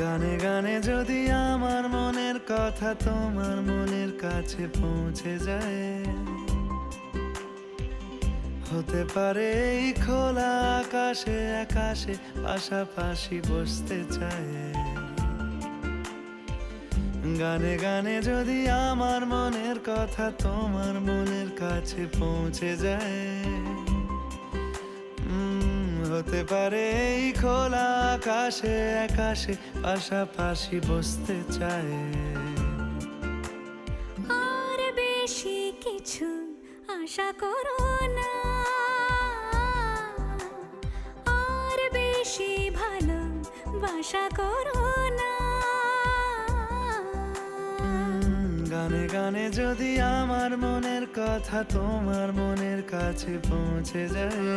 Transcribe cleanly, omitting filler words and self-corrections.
গানে গানে যদি আমার মনের কথা তোমার মনের কাছে পৌঁছে যায়, হতে পারে এই খোলা আকাশে আকাশে পাশাপাশি বসতে চায়। গানে গানে যদি আমার মনের কথা তোমার মনের কাছে পৌঁছে যায়, হতে পারে এই খোলা আকাশে আকাশে পাশাপাশি বসতে চায়। আর বেশি কিছু আশা করো না, আর বেশি ভালোবাসা করো না। গানে গানে যদি আমার মনের কথা তোমার মনের কাছে পৌঁছে যায়,